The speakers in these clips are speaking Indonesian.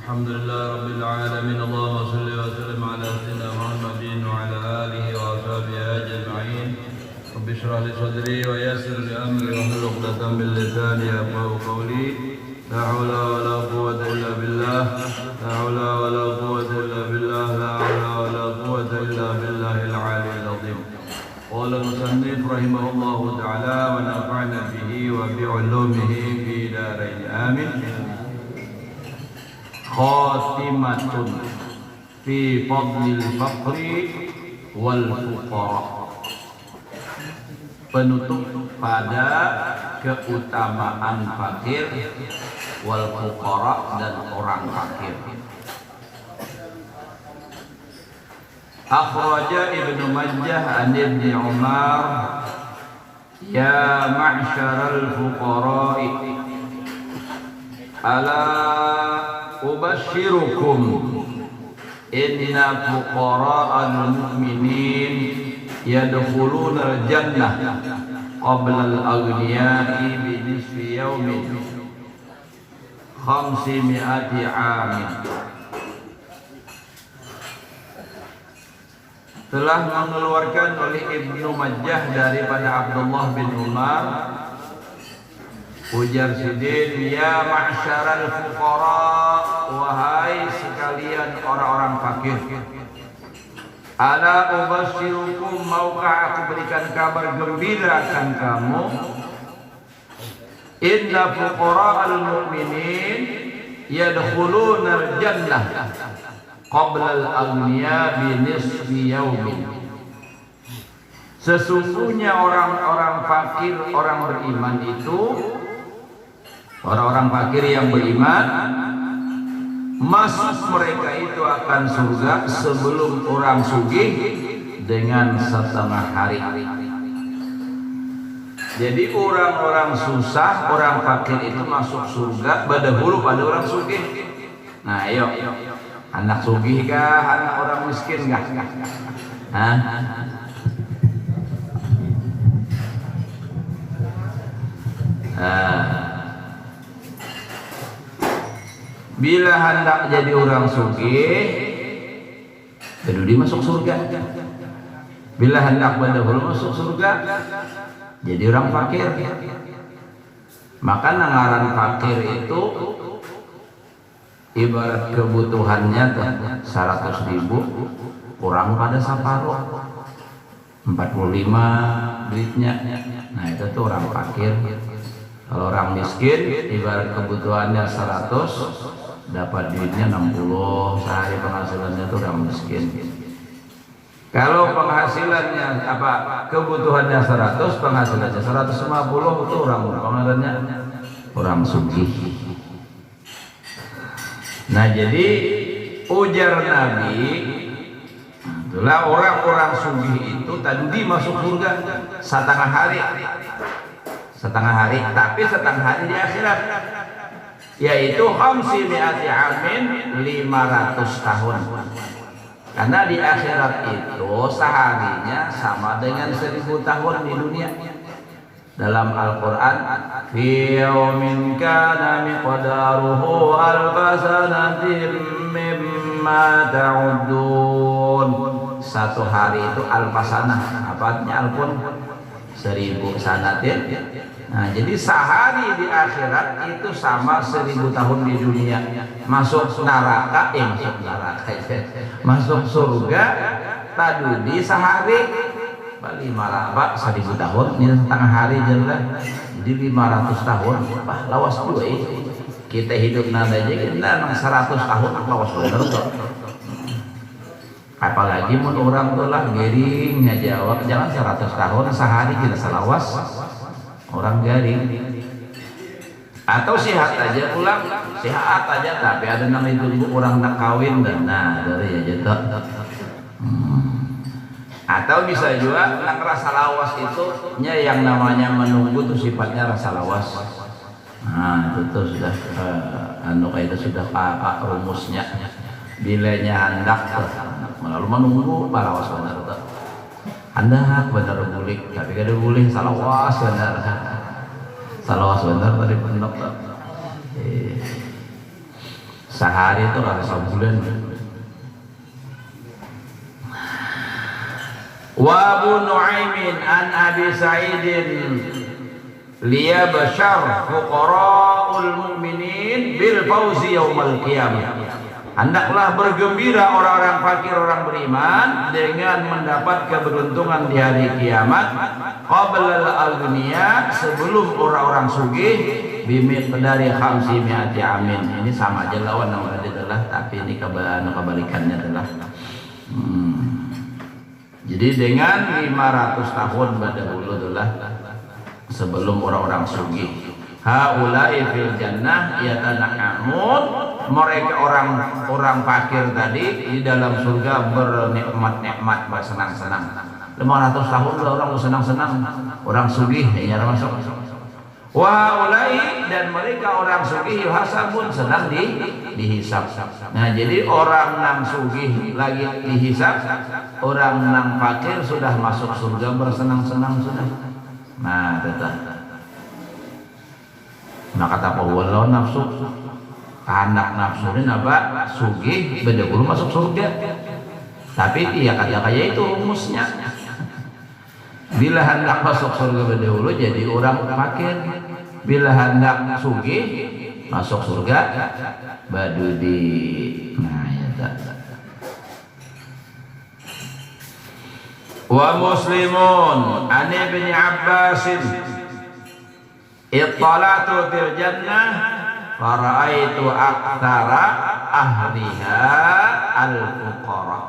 الحمد لله رب العالمين اللهم صل وسلم على سيدنا محمد وعلى آله وصحبه أجمعين رب اشرح لي صدري ويسر لي أمري واحلل عقدة من لساني يفقهوا قولي لا حول ولا قوة إلا بالله لا حول ولا قوة إلا بالله لا حول ولا قوة إلا بالله العلي العظيم قال المصنف رحمه الله تعالى ونفعنا به وبعلومه في دارين آمين khatimatun fi fadlil faqri wal fuqara, penutup pada keutamaan fakir wal fuqara dan orang fakir. Akhraja Ibnu Majah an Ibni Umar ya ma'syaral fuqara'i ala ubashirukum inna fuqara'al mu'minin yadkhuluna al-jannah qabla al-aghniya'i bi nisfi yawmin 500 amin. Telah mengeluarkan oleh Ibnu Majah daripada Abdullah bin Umar, ujar Sidin, ya ma'syaral fuqara, wahai sekalian orang-orang fakir, ala ubasyirukum, maukah aku berikan kabar gembira akan kamu, inna fuqara'al mu'minin yadkhuluna al-jannah qabla al-aghniya bi nisfi yawmin. Sesungguhnya orang-orang fakir, orang beriman itu, orang-orang fakir yang beriman, masuk mereka itu akan surga sebelum orang sugih dengan setengah hari. Jadi orang-orang susah, orang fakir itu masuk surga berdahulu pada orang sugih. Nah, ayo, anak sugih kah, anak orang miskin kah? Hah? Bila hendak jadi orang sugih, baru dia masuk surga. Bila hendak berdahulu masuk surga, jadi orang fakir. Maka ngaran fakir itu ibarat kebutuhannya 100.000 kurang pada separuh, 45 duitnya. Nah itu tuh orang fakir. Kalau orang miskin ibarat kebutuhannya 100, dapat duitnya 60, sehari penghasilannya itu orang miskin. Kalau penghasilannya kebutuhannya 100, penghasilannya 150, itu orang penghasilannya orang sugih. Nah jadi ujar Nabi, itulah orang-orang sugih itu tadi masuk surga setengah hari. Tapi setengah hari di akhirat, yaitu 500 amin, 500 tahun. Karena di akhirat itu seharinya sama dengan 1000 tahun di dunia. Dalam Al-Quran, fi yawmin kana miqdaruhu alfa sanatin mimma ta'udun. Satu hari itu alfa sanah, apanya alpun 1000 sanatin. Nah jadi sehari di akhirat itu sama 1000 tahun di dunia. Masuk neraka, masuk surga tadi sehari 1000 tahun, ini setengah hari jelas. Jadi 500 tahun, lawas dua kita hidup nada aja kita 100 tahun lawas bener. Apalagi mun orang tuh lah geringnya jawab, jangan 100 tahun sehari kita salawas orang garing. Atau sehat aja pulang, sehat aja tapi ada namanya tunggu orang nak kawin dan nah dari aja tuh. Atau bisa juga nak rasa lawas itu nya yang namanya menunggu tuh sifatnya rasa lawas. Nah itu tuh sudah itu sudah rumusnya. Bilanya hendak lalu menunggu lawas benar tuh. Hendak benar bulik tapi kada boleh salawas benar. Salawas benar tadi benar tuh. Sehari itu rasa sebulan. Wa Abu Nu'aimin an Abi Sa'idin liyabshar fuqara'ul mu'minin bil fauzi yaumal qiyamah. Hendaklah bergembira orang-orang fakir, orang beriman dengan mendapat keberuntungan di hari kiamat. Qabla al-aghniya, sebelum orang-orang sugih, bimiqdari khamsi mi'ati amin. Ini sama aja lawan yang tadi telah, tapi ini kebalikannya telah. Jadi dengan 500 tahun dahulu telah sebelum orang-orang sugih. Haula'i fil jannah yatana'amun, mereka orang fakir tadi di dalam surga bernikmat-nikmat, bersenang-senang. 500 tahun orang bersenang-senang, orang sugih hanya masuk. Wa haula'i, dan mereka orang sugih yuhasabun, sedang dihisab. Nah, jadi orang nang sugih lagi dihisab, orang nang fakir sudah masuk surga bersenang-senang sudah. Nah, tetap. Nah, kata Allah nafsu, anak nafsu ini apa? Sugih bedebulu masuk surga. Tapi iya kata kaya itu rumusnya. Bila hendak masuk surga bedebulu jadi orang fakir. Bila hendak sugih masuk surga badudi. Nah, ya tak. Wa Muslimun an Ibni Abbasin ittalatu fil jannah fara'aitu aktsara ahliha al-fuqara.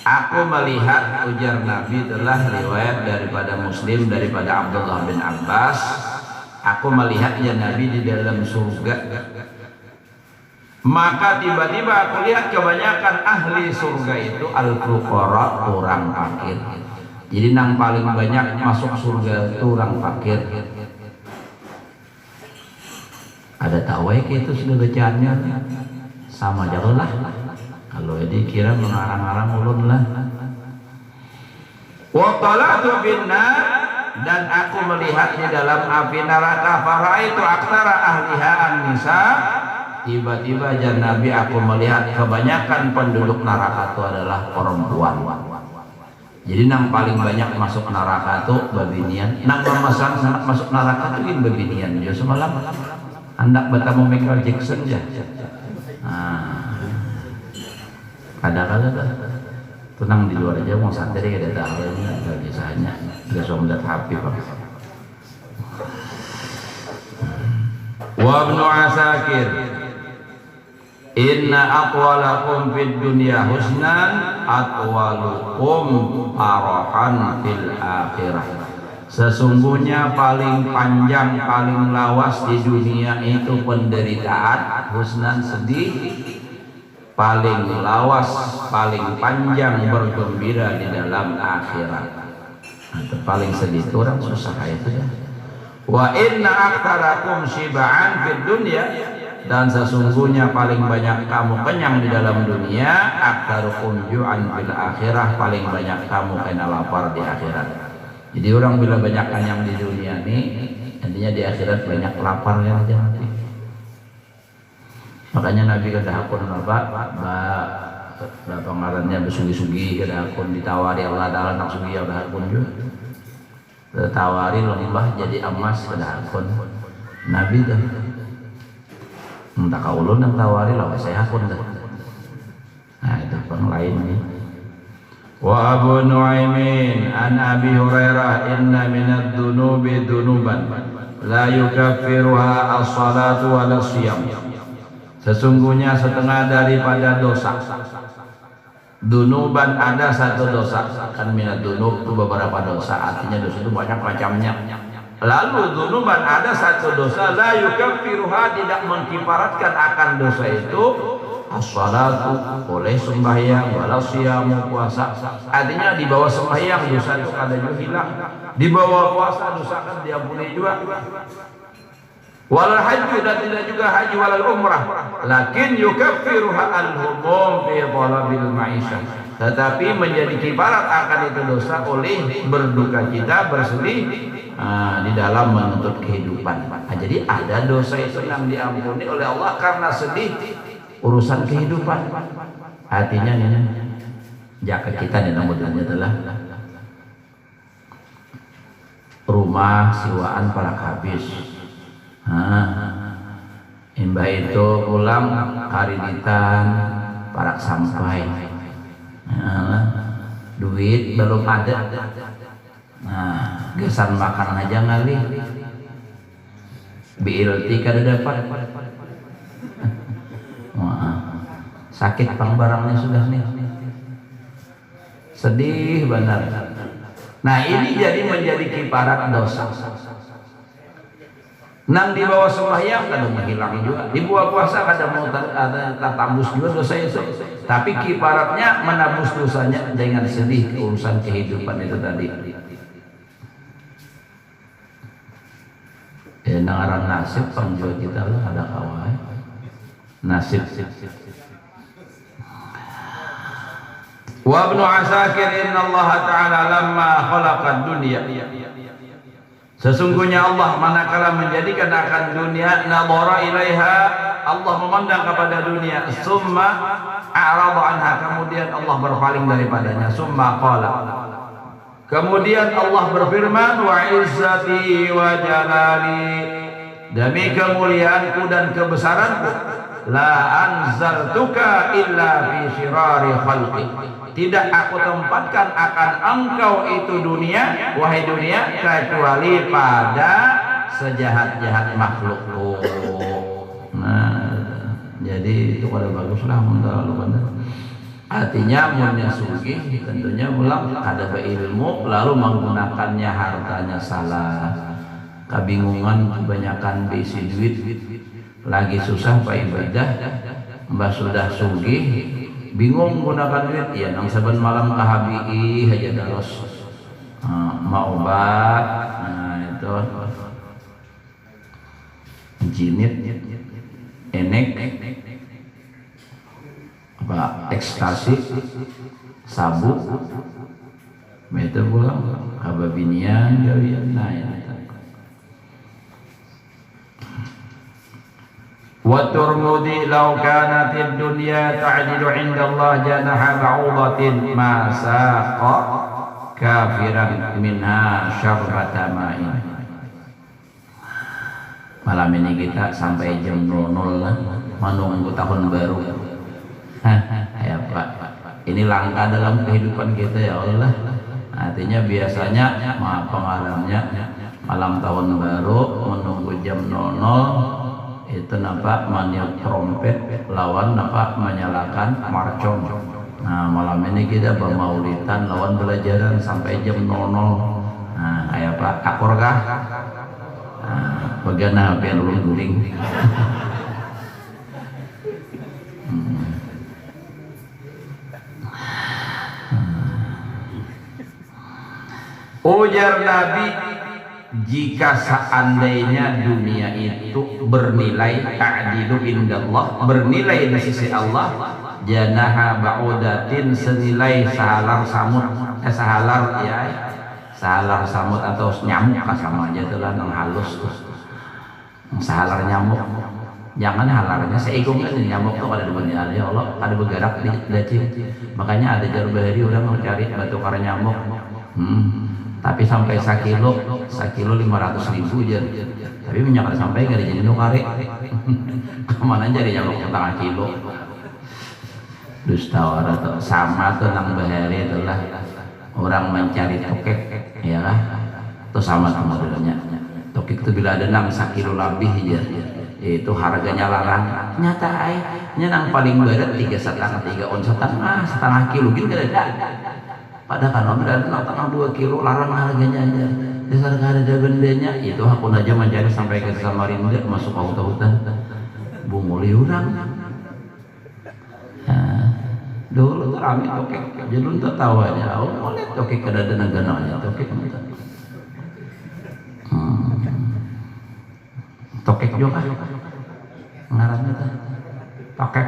Aku melihat, ujar Nabi, telah riwayat daripada Muslim daripada Abdullah bin Abbas, aku melihat ya Nabi di dalam surga. Maka tiba-tiba aku lihat kebanyakan ahli surga itu al-fuqara, orang fakir. Jadi nang paling banyak masuk surga itu orang fakir. Ada tawek itu sudah bacaannya sama aja lah. Kalau ini kira mengarang-arang ulun lah. Wa talatu binnar, dan aku melihat di dalam api neraka, faraitu aktsara ahliha an-nisa. Tiba-tiba jan Nabi, aku melihat kebanyakan penduduk neraka itu adalah perempuan. Jadi nang paling banyak masuk neraka itu babinian. Nang memasang masuk neraka itu babinian. Yo semalam hendak bertemu Michael Jackson ya. Kadang-kadang tenang di luar aja, mau santai ada tahunya, ada biasanya, ada suami HP pak. Wa Ibnu Asakir, inna aqwalakum fid dunya husnan atwalukum arahan fil akhirah. Sesungguhnya paling panjang, paling lawas di dunia itu penderitaan, husnan sedih, paling lawas, paling panjang bergembira di dalam akhirat. Atau paling sedih itu orang susah itu ya. Wa inna aktsarakum shiba'an fid dunya, dan sesungguhnya paling banyak kamu kenyang di dalam dunia, aktsarukum ju'an fil akhirah, paling banyak kamu kena lapar di akhirat. Jadi orang bila banyak kenyang di dunia ini, intinya di akhirat banyak lapar ya nanti. Makanya Nabi kada akun apa pengarannya bersugi-sugi, kada akun ditawari Allah Ta'ala nak sugi kada akun juga. Tawari lembah jadi emas kada akun. Nabi dah. Entah kau ulun yang tawari lah saya akun dah. Nah itu pang lain nih. Wa Abu Nu'aimin an Abi Hurairah, inna minad dunubi dunuban la yukaffiruha as-salatu wa as-siyam. Sesungguhnya setengah daripada dosa. Dunuban ada satu dosa. Kan minad dunub itu beberapa dosa, artinya dosa itu banyak macamnya. Lalu dunuban ada satu dosa, la yukaffiruha, tidak mengkifaratkan akan dosa itu as-salatu, oleh sembahyang, walau siyamu, puasa. Artinya di bawah sembahyang dosa itu kadang hilang, di bawah puasa dosa kan diampuni juga. Wal haji, dan tidak juga haji, walal umrah, lakin yukaffiruha al-humum fi talabil ma'isyah, tetapi menjadi kifarat akan itu dosa oleh berduka cita, bersedih di dalam menuntut kehidupan. Jadi ada dosa itu yang diampuni oleh Allah karena sedih urusan kehidupan. Artinya ini jaket kita nih namanya adalah rumah siwaan para habis. Imbah itu pulang kariditan parak sampai. Duit belum ada. Gesan makan aja ngali. BLT kada dapat. Sakit pang barangnya sudah nih. Sedih benar. Nah ini jadi menjadi kiparat dosa. Nang di bawah sembahyang kadang menghilang juga. Di bawah puasa kadang mau ada tambus juga dosa itu. Tapi kiparatnya menabus dosanya dengan sedih urusan kehidupan itu tadi. Nang nasib panggil kita lah ada kawan. Nasib. Wa Ibnu Asakir inna Allah Ta'ala lamma khalaqad dunya. Sesungguhnya Allah manakala menjadikan akan dunia, nadhara ilaiha, Allah memandang kepada dunia, summa a'rada anha, kemudian Allah berpaling daripadanya, summa qala, kemudian Allah berfirman, wa izzati wa jalali, demi kemuliaanku dan kebesaranku, la anzaltuka illa fi syirari khalqi, tidak aku tempatkan akan engkau itu dunia, wahai dunia, kecuali pada sejahat-jahat makhlukku. Nah, jadi itu kada baguslah mun terlalu benar. Artinya munnya sugih tentunya ulang ada berilmu lalu menggunakannya hartanya salah. Kebingungan kebanyakan bisi duit, lagi susah pak ibadah, mbah sudah sugih bingung gunakan duit, ya nang saban malam kahabii aja dalos mau obat, nah itu jinit, enek, apa ekstasi, sabu, itu pulang kababinian, nah ya. Wa turmudi law kanatid dunya ta'dilu 'inda Allah janaha ba'udatin ma saqa kafiran minha syarbata ma'in. Malam ini kita sampai jam 00 lah menunggu tahun baru. Ya Pak, ini langka dalam kehidupan kita ya Allah. Artinya biasanya pengalamannya malam tahun baru menunggu jam 00 itu nampak meniup trompet lawan nampak menyalakan marcong. Nah malam ini kita bermaulidan lawan belajaran sampai jam 00. Nah kayak Pak akur kah? Nah, bagaimana biar guling. Ujar Nabi, jika seandainya dunia itu bernilai ta'dilu indallah, bernilai di sisi Allah, janaha ba'udatin, senilai sahalar samut, sahalar samut atau nyamuk sama aja itulah nang halus tuh. Sahalar nyamuk. Jangan halarnya seikung kan nyamuk tuh ada di dunia ya Allah, ada bergerak di dacing. Makanya ada jalur bahari orang mencari batu kara nyamuk. Tapi sampai 1 kilo 500.000 aja. Tapi minyak sampai nggak jadi nukare. Kemana jadi nyamuk setengah kilo. Dustawara tuh sama tuh nang bahari itulah orang mencari tokek ya kan. Itu sama modelnya. Tokek itu bila ada 1 kilo lebih aja. Itu harganya larang. Nyata nang paling berat 3,5 ons setengah kilo gitu ada. Pada kan ada tengah 2 kilo larang harganya aja. Dasar ada bendanya itu aku aja mencari sampai ke Samarinda masuk ke hutan bunguli urang. Nah, dulu tuh rame tokek jadi lu tahu aja. Oh boleh tokek kada ada negananya tokek gitu. Tokek juga ngarannya tuh tokek.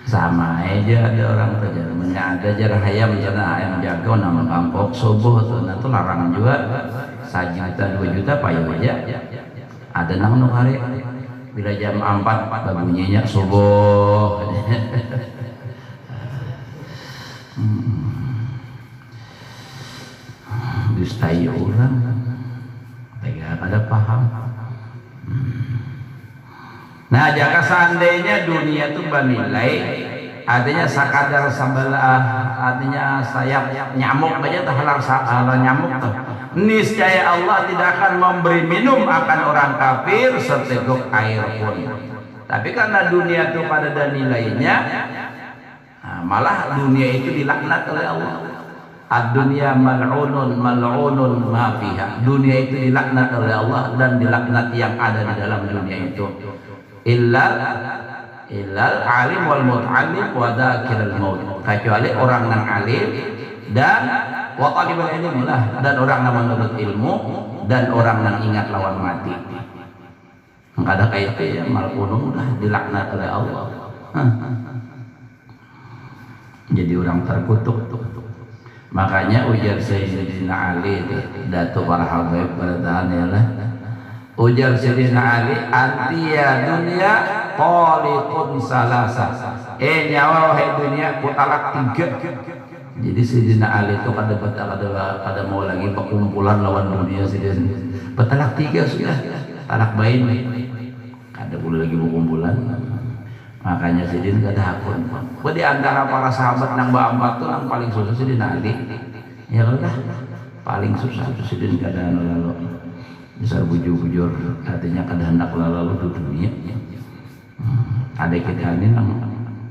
Sama aja ada orang terjadi ada jarah ayam ayam jago nama kampok subuh tuh nah tuh larang juga 1 juta 2 juta payu aja ada nang hari bila jam 4 babunyinya subuh distai orang tidak ada paham. Nah jika seandainya dunia itu bernilai artinya sakadar sabalah artinya sayap nyamuk aja tak halang nyamuk tuh niscaya Allah tidak akan memberi minum akan orang kafir seteguk air pun. Tapi karena dunia itu pada ada nilainya nah, malah dunia itu dilaknat oleh Allah. Ad-dunya mal'unun mal'unun ma fiha. Dunia itu dilaknat oleh Allah dan dilaknat yang ada di dalam dunia itu. Illal alim wal mut'allim wa dzakirul maut. Kecuali orang yang alim dan wa talibul ilm lah dan orang yang menuntut ilmu dan orang yang ingat lawan mati. Enggak ada kaitannya mal'unun udah dilaknat oleh Allah. Jadi orang terkutuk tuh. Makanya ujar Sayyidina Ali Datuk para habaib bertahan ya lah. Ujar Sayyidina Ali antiya dunia taliqun salasa. Nyawa wahai dunia ku talak 3. Jadi Sayyidina Ali itu kada mau lagi perkumpulan lawan dunia Sayyidina. Talak 3 sudah. Talak bain. Kada boleh lagi perkumpulan. Makanya Sidin gak ada hakun. Di antara para sahabat nang Mbak tuh yang paling susah Sidin Ali. Ya udah paling susah itu Sidin gak ada lalu. Besar bujur-bujur artinya kada hendak lalu di dunia. Ada kita ini nang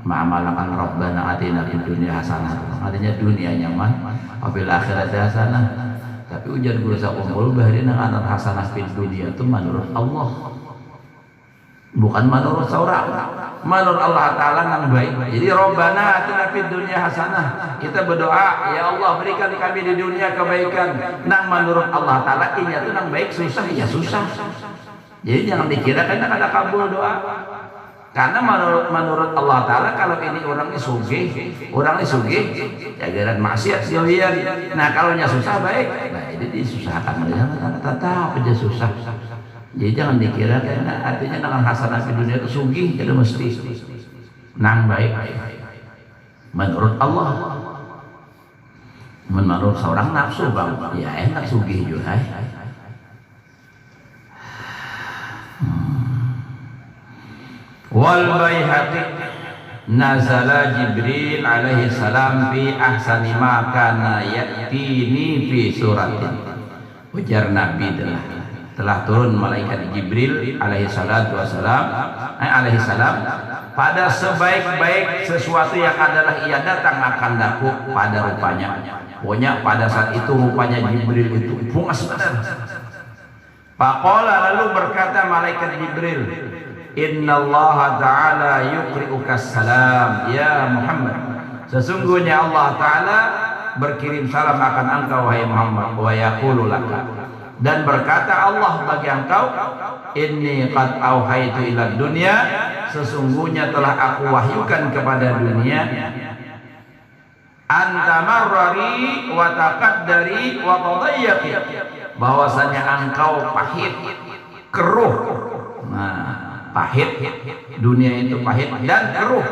ma'amalakan Rabbana atina fid dunya hasanah. Artinya dunia nyaman, wabil akhirat hasanah. Tapi ujian guru sakumpul bahari nang anak hasanah fid dunya itu menurut Allah. Bukan menurut seorang, menurut Allah Ta'ala yang baik. Jadi Rabbana atina fid dunya hasanah. Kita berdoa, ya Allah berikan kami di dunia kebaikan. Nang menurut Allah Ta'ala ini itu nang baik susah, ya susah. Jadi jangan dikira karena ada kabul doa. Karena menurut Allah Ta'ala kalau ini orangnya sugih, jagaran maksiat jauhian. Nah kalau nya susah baik, nah jadi disusahkan mereka tetap aja susah. Jadi jangan dikira karena artinya dengan hasanah di dunia itu sugih itu mesti nang baik menurut Allah. Menurut seorang nafsu bang, ya enak sugih juga. Wal Baihaqi nazala Jibril alaihi salam fi ahsani ma kana ya'tini fi suratin. Ujar Nabi telah turun malaikat Jibril alaihi salatu wassalam alaihi salam pada sebaik-baik sesuatu yang adalah ia datang akan daku pada rupanya. Pokoknya pada saat itu rupanya Jibril itu puas benar. Faqala lalu berkata malaikat Jibril, innallaha ta'ala yuqri'uka salam ya Muhammad. Sesungguhnya Allah Ta'ala berkirim salam akan engkau wahai Muhammad wa yaqulu laka. Dan berkata Allah bagi engkau, inni qad auhaitu ila dunya, sesungguhnya telah aku wahyukan kepada dunia, anta marrari wa taqaddari wa tadayyaqi, bahwasanya engkau pahit, keruh. Nah, pahit, dunia itu pahit dan keruh.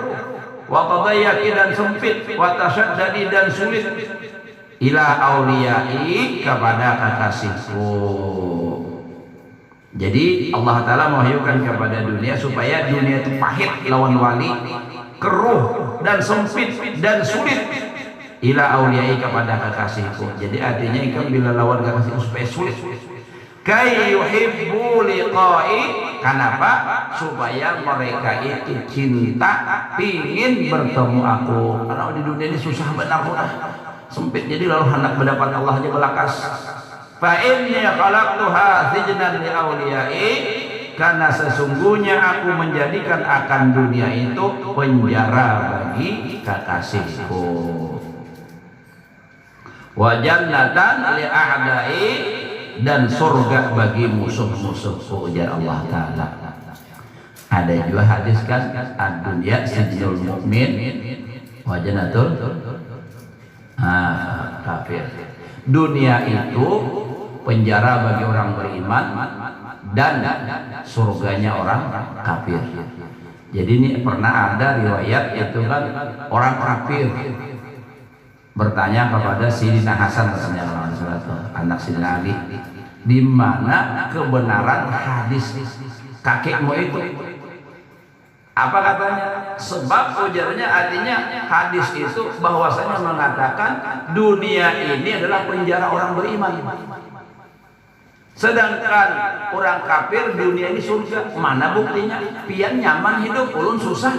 Wa tadayyaqi dan sempit, wa tashaddadi dan sulit. Ila auliyai kepada kekasihku. Jadi Allah Ta'ala mewahyukan kepada dunia supaya dunia itu pahit lawan wali, keruh dan sempit dan sulit. Ila auliyai kepada kekasihku. Jadi artinya ikan bila lawan kekasihku supaya sulit. Kay yuhibbu liqai. Kenapa? Supaya mereka itu cinta, pingin bertemu aku. Karena di dunia ini susah benar sempit, jadi lalu hendak mendapat Allah aja belakas. Fa inni khalaqtuha sijnan li auliyai, karena sesungguhnya aku menjadikan akan dunia itu penjara bagi kekasihku. Wa jannatan li a'dai, dan surga bagi musuh-musuhku, ujar Allah Ta'ala. Ada juga hadis kan, ad-dunya sijnul mu'min wa jannatul kafir. Dunia itu penjara bagi orang beriman dan surganya orang kafir. Jadi ini pernah ada riwayat itu kan orang kafir bertanya kepada Sayyidina Hasan anak Sayyidina Ali, di mana kebenaran hadis kakekmu itu? Apa katanya? Sebab ujarnya artinya hadis itu bahwasanya mengatakan dunia ini adalah penjara orang beriman. Sedangkan orang kafir dunia ini surga. Mana buktinya? Pian nyaman hidup, ulun susah.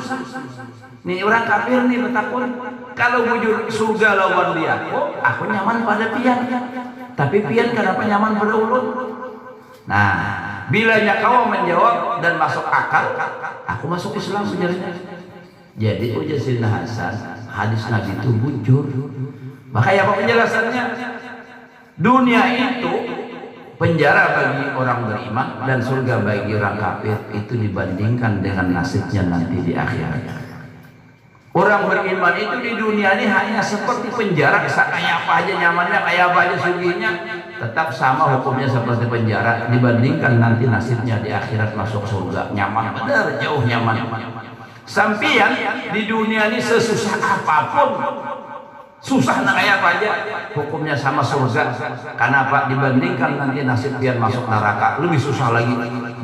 Nih orang kafir nih betakun. Kalau wujud surga lawan dia, oh aku nyaman pada pian. Tapi pian kenapa nyaman pada ulun? Nah, bilanya kau menjawab dan masuk akal, aku masuk Islam sebenarnya. Jadi ujar Sayyidina Hasan, hadis Nabi itu bujur. Makanya apa penjelasannya? Dunia itu penjara bagi orang beriman dan surga bagi orang kafir. Itu dibandingkan dengan nasibnya nanti di akhirat. Orang beriman itu di dunia ini hanya seperti penjara, kayak apa aja nyamannya, kayak apa aja sugihnya, tetap sama hukumnya seperti penjara. Dibandingkan nanti nasibnya di akhirat masuk surga, nyaman benar, jauh nyaman. Sampian di dunia ini sesusah apapun, susah kayak apa aja, hukumnya sama surga. Karena apa? Dibandingkan nanti nasib pian masuk neraka, lebih susah lagi,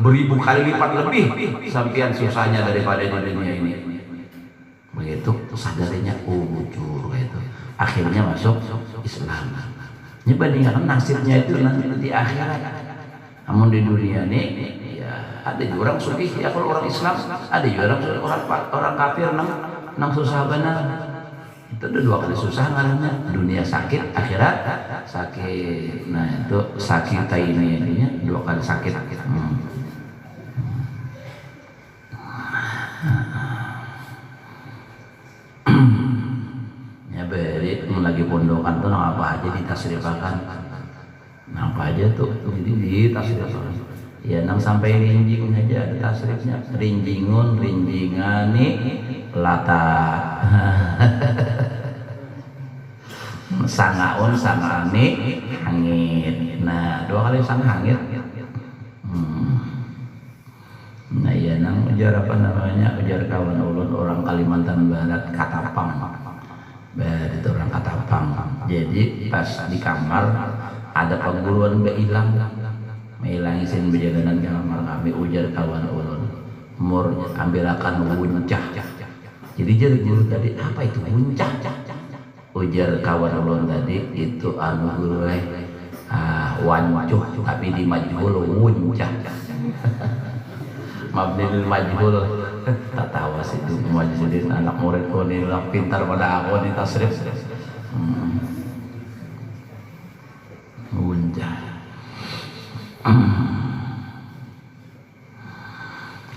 beribu kali lipat lebih sampian susahnya daripada di dunia ini. Begitu sadarinya bujur itu, akhirnya masuk Islam. Ini bandingkan nasibnya itu nanti di akhirat. Namun di dunia ini ya ada juga orang sugih ya kalau orang Islam, ada juga orang kafir nang susah benar. Itu ada dua kali susah ngarannya, dunia sakit, akhirat sakit. Nah itu sakit ini dua kali sakit. Ya beri lagi pondokan tuh apa aja ditasrifakan, apa aja tuh jadi ditasrifakan. Ya nang sampai rinjing aja ada tasrifnya, rinjingun, rinjingani, lata, sangaun, sangani, hangit. Nah dua kali sang hangit. Nah iya nang ujar apa namanya, ujar kawan ulun orang Kalimantan Barat, Katapang. Itu orang Katapang. Jadi pas di kamar ada perguruan hilang, menghilangisin bejaganan kamar kami, ujar kawan ulun, mur ambilakan wuncah. Jadi jadi guru tadi apa itu wuncah? Ujar kawan ulun tadi itu anu gue wancuh tapi di majhul wuncah. Mabnil majhul, tak tahu sih itu majhul anak muridku ini lah pintar pada aku nih tasrif. Wuncah.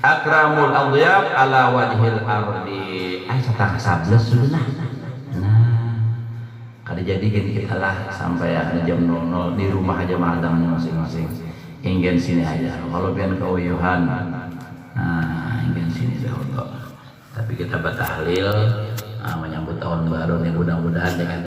Akramul adhyab ala wajhil ardi. Satang 11 sudah. Nah, kada jadi gini kita lah sampai jam 00 di rumah aja madangnya masing-masing. Ingin sini aja. Kalau pian keuyuhan, nah ingin sini dahulu. Tapi kita bertahlil menyambut tahun baru nih, mudah-mudahan dengan